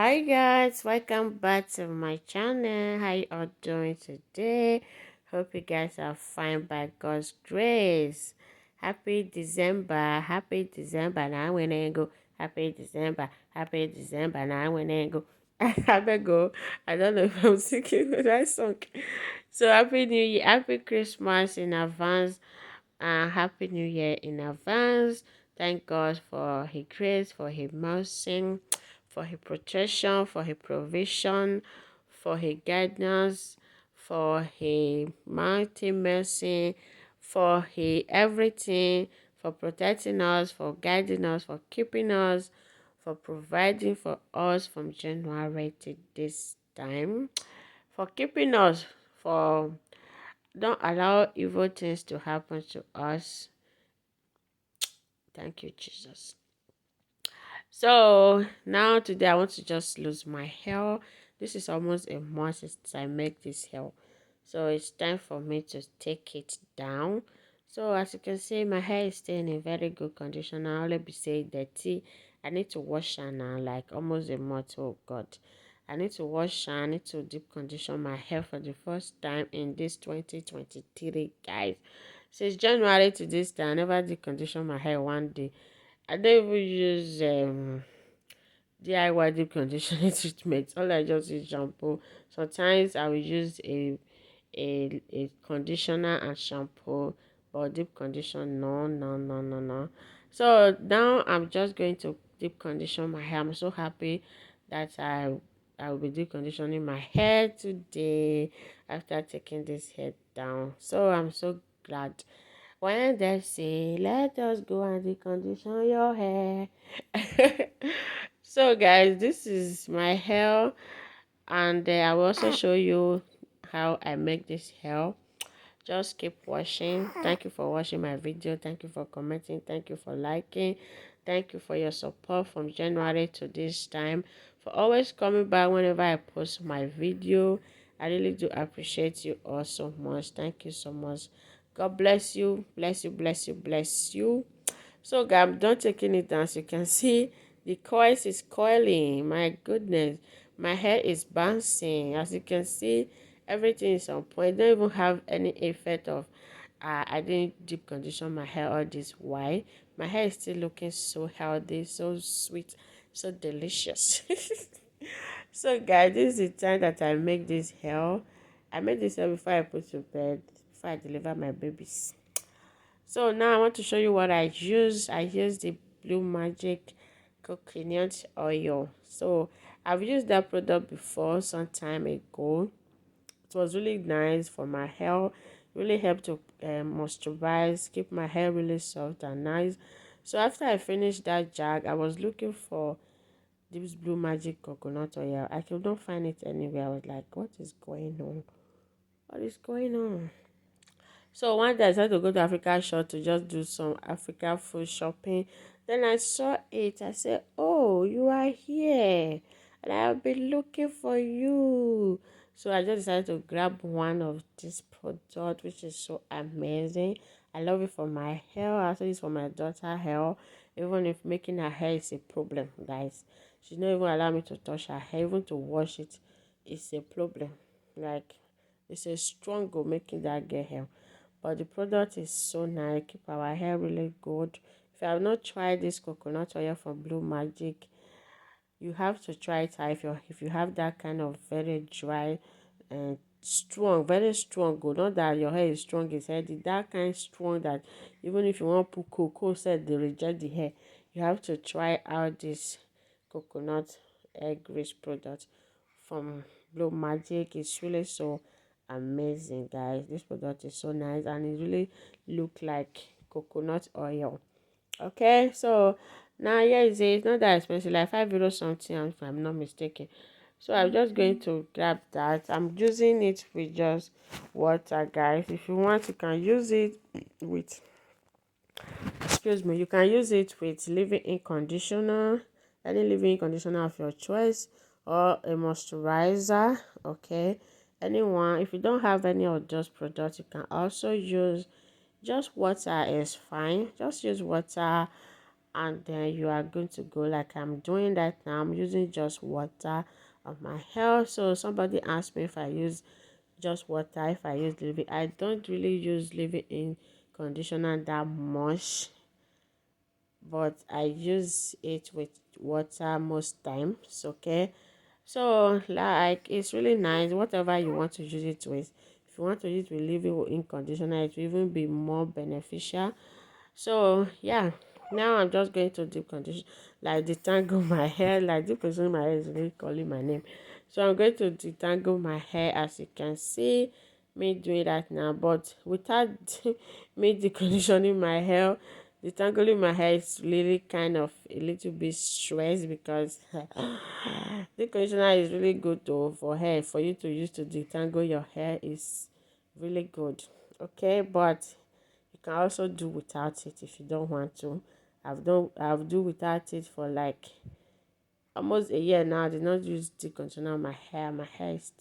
Hi guys, welcome back to my channel. How you all doing today? Hope you guys are fine by God's grace. Happy December. Now when I go, Happy December. Now when I go, I go. I don't know if I'm singing the right song. So happy New Year, happy Christmas in advance, and happy New Year in advance. Thank God for His grace, for His mercy, for His protection, for His provision, for His guidance, for His mighty mercy, for His everything, for protecting us, for guiding us, for keeping us, for providing for us from January to this time, for keeping us, for don't allow evil things to happen to us. Thank you, Jesus. So now today I want to just lose my hair. This is almost a month since I make this hair. So it's time for me to take it down. So as you can see, my hair is still in a very good condition. I only be saying dirty. I need to wash her now, like almost a month. Oh God. I need to wash her. I need to deep condition my hair for the first time in this 2023, guys. Since January to this time, I never deep condition my hair one day. I don't even use DIY deep conditioning treatment. All I just use shampoo. Sometimes I will use a conditioner and shampoo, but deep condition, no, no, no, no, no. So now I'm just going to deep condition my hair. I'm so happy that I will be deep conditioning my hair today after taking this hair down. So I'm so glad when they say, let us go and decondition your hair. So, guys, this is my hair, and I will also show you how I make this hair. Just keep watching. Thank you for watching my video. Thank you for commenting. Thank you for liking. Thank you for your support from January to this time. For always coming back whenever I post my video. I really do appreciate you all so much. Thank you so much. God bless you. Bless you, bless you, bless you. So guys, I'm done taking it down. As you can see, the coils is coiling. My goodness, my hair is bouncing. As you can see, everything is on point. I don't even have any effect of I didn't deep condition my hair all this while. My hair is still looking so healthy, so sweet, so delicious. So guys, this is the time that I make this hair. I made this hair before I put to bed, before I deliver my babies. So now I want to show you what I use. I use the Blue Magic coconut oil. So I've used that product before some time ago. It was really nice for my hair. Really helped to moisturize, keep my hair really soft and nice. So after I finished that jug, I was looking for this Blue Magic coconut oil. I could not find it anywhere. I was like, what is going on? What is going on? So one day I decided to go to Africa Shop to just do some Africa food shopping. Then I saw it. I said, oh, you are here. And I have been looking for you. So I just decided to grab one of this product, which is so amazing. I love it for my hair. I also use it for my daughter's hair. Even if making her hair is a problem, guys. She's not even allowing me to touch her hair. Even to wash it is a problem. Like, it's a struggle making that girl hair, but the product is so nice, keep our hair really good. If you have not tried this coconut oil from Blue Magic, you have to try it out. If you have that kind of very dry and strong, very strong good, not that your hair is strong, it's healthy, that kind strong that even if you want to put cocoa said they reject the hair, you have to try out this coconut egg rich product from Blue Magic. It's really so amazing, guys. This product is so nice and it really look like coconut oil. Okay, so now here is it. It's not that expensive, like 5 euros something if I'm not mistaken. So I'm just going to grab that. I'm using it with just water, guys. If you want, you can use it with, excuse me, you can use it with leave-in conditioner, any leave-in conditioner of your choice, or a moisturizer. Okay, anyone. If you don't have any of those products, you can also use just water is fine. Just use water and then you are going to go like I'm doing that now. I'm using just water on my hair. So somebody asked me if I use just water, if I use leave-in. I don't really use leave-in conditioner that much, but I use it with water most times. Okay, so like it's really nice, whatever you want to use it with. If you want to use it with leave-in conditioner, it will even be more beneficial. So yeah, now I'm just going to deep condition, like detangle my hair. Like deep conditioning my hair is really calling my name. So I'm going to detangle my hair, as you can see me doing that now. But without me deconditioning my hair, detangling my hair is really kind of a little bit stress, because the conditioner is really good though for hair, for you to use to detangle your hair is really good. Okay, but you can also do without it if you don't want to. I've do without it for like almost a year now. I did not use the conditioner on my hair. My hair is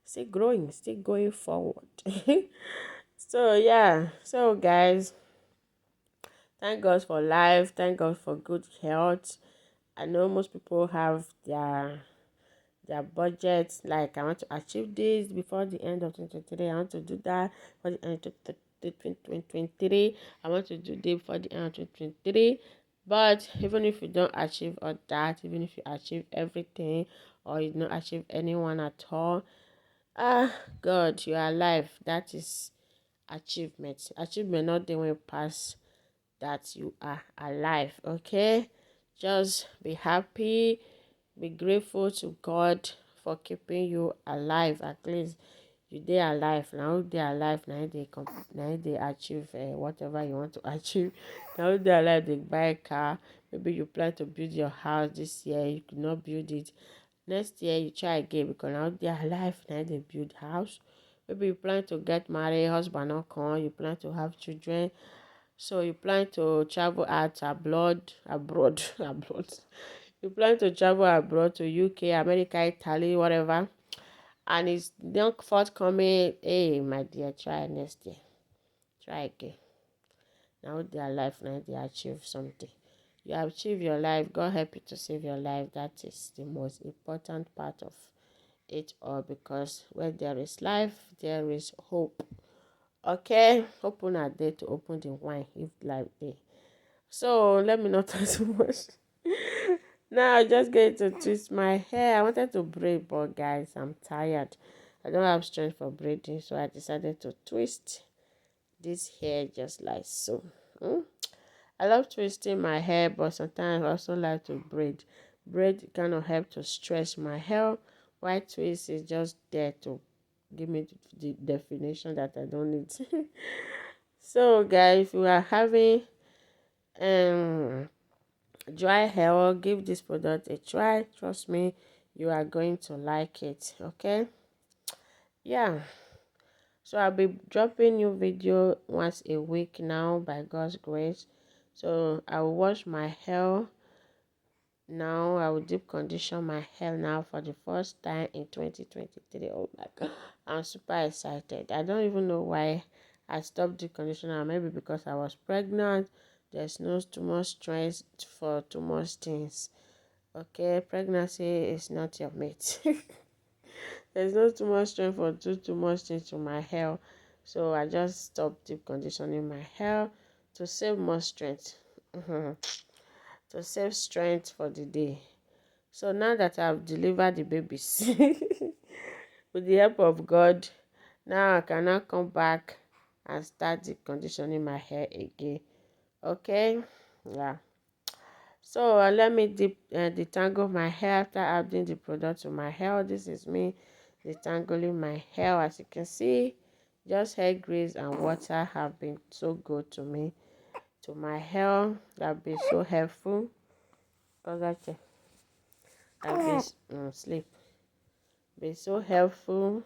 still growing, still going forward. So yeah. So guys, thank God for life. Thank God for good health. I know most people have their budgets, like I want to achieve this before the end of 2023. I want to do that for the end of 2023. I want to do this before the end of 2023. But even if you don't achieve all that, even if you achieve everything or you don't achieve anyone at all, God, you are alive. That is achievement. Achievement not the way pass that you are alive. Okay, just be happy, be grateful to God for keeping you alive. At least you dey alive. Now they alive, now they achieve whatever you want to achieve. Now they alive, they buy a car. Maybe you plan to build your house this year, you could not build it. Next year you try again, because now they alive, now they build house. Maybe you plan to get married, husband not come, you plan to have children, so you plan to travel out abroad. You plan to travel abroad to UK, America, Italy, whatever, and it's not forthcoming. Hey, my dear, try next year. Try again. Now their life, now they achieve something. You achieve your life. God help you to save your life. That is the most important part of it all, because where there is life, there is hope. Okay, open a day to open the wine if life day. So let me not talk too much. Now I just going to twist my hair. I wanted to braid, but guys, I'm tired. I don't have strength for braiding, so I decided to twist this hair just like so. Hmm? I love twisting my hair, but sometimes I also like to braid. Braid kind of help to stretch my hair, while twist is just there to give me the definition that I don't need. So guys, if you are having um dry hair, give this product a try. Trust me, you are going to like it. Okay, yeah. So I'll be dropping new video once a week now, by God's grace. So I will wash my hair now. I will deep condition my hair now for the first time in 2023. Oh my God, I'm super excited. I don't even know why I stopped deep conditioner. Maybe because I was pregnant. There's no too much stress for too much things. Okay, pregnancy is not your mate. There's not too much strength for too much things to my hair. So I just stopped deep conditioning my hair to save more strength. To save strength for the day. So now that I've delivered the babies, with the help of God, now I can now come back and start deep conditioning my hair again. Okay? Yeah. So let me detangle my hair after adding the product to my hair. This is me detangling my hair. As you can see, just hair grease and water have been so good to me, to my hair. Have been so helpful. I've been sleep. Been so helpful.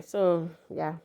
So yeah.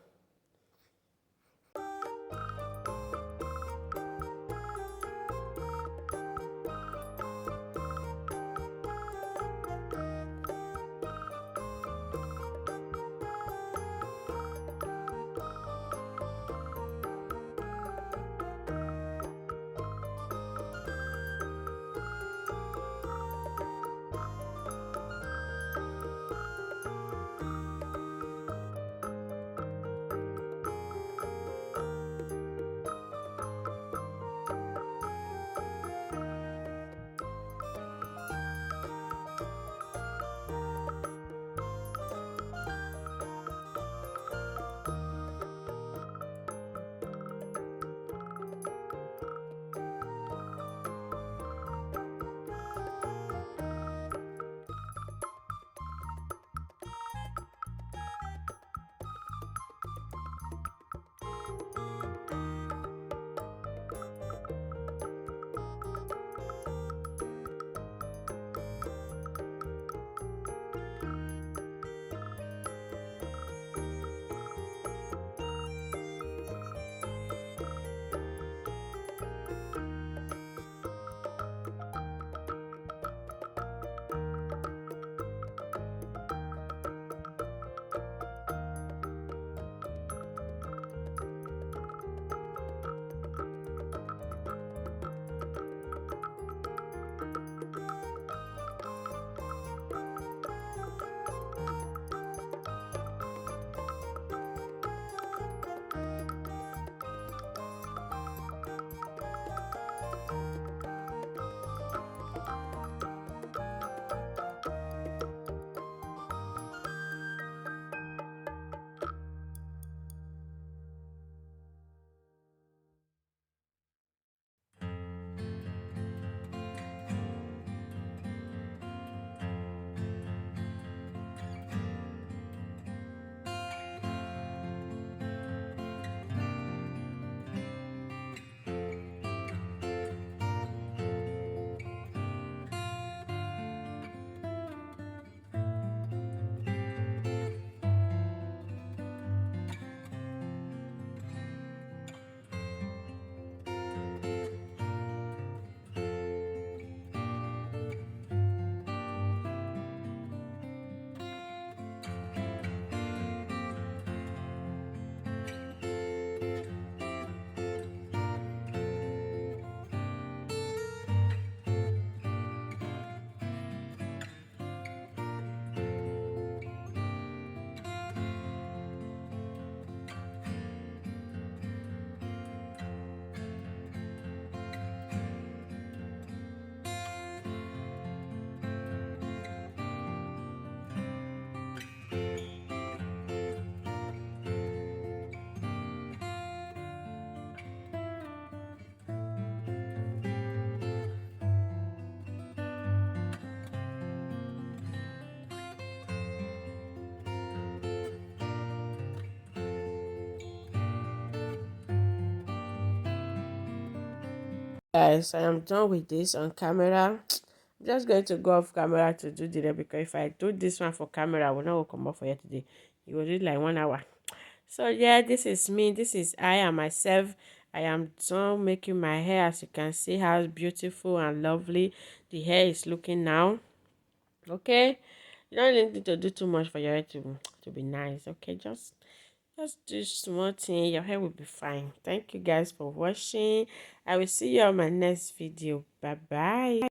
Guys, I am done with this on camera. I'm just going to go off camera to do the rest, because if I do this one for camera, I will not come up for you today. You will do like 1 hour. So yeah, this is me. This is I am myself. I am done making my hair. As you can see how beautiful and lovely the hair is looking now. Okay, you don't need to do too much for your hair to be nice. Okay, just do small thing. Your hair will be fine. Thank you guys for watching. I will see you on my next video. Bye bye.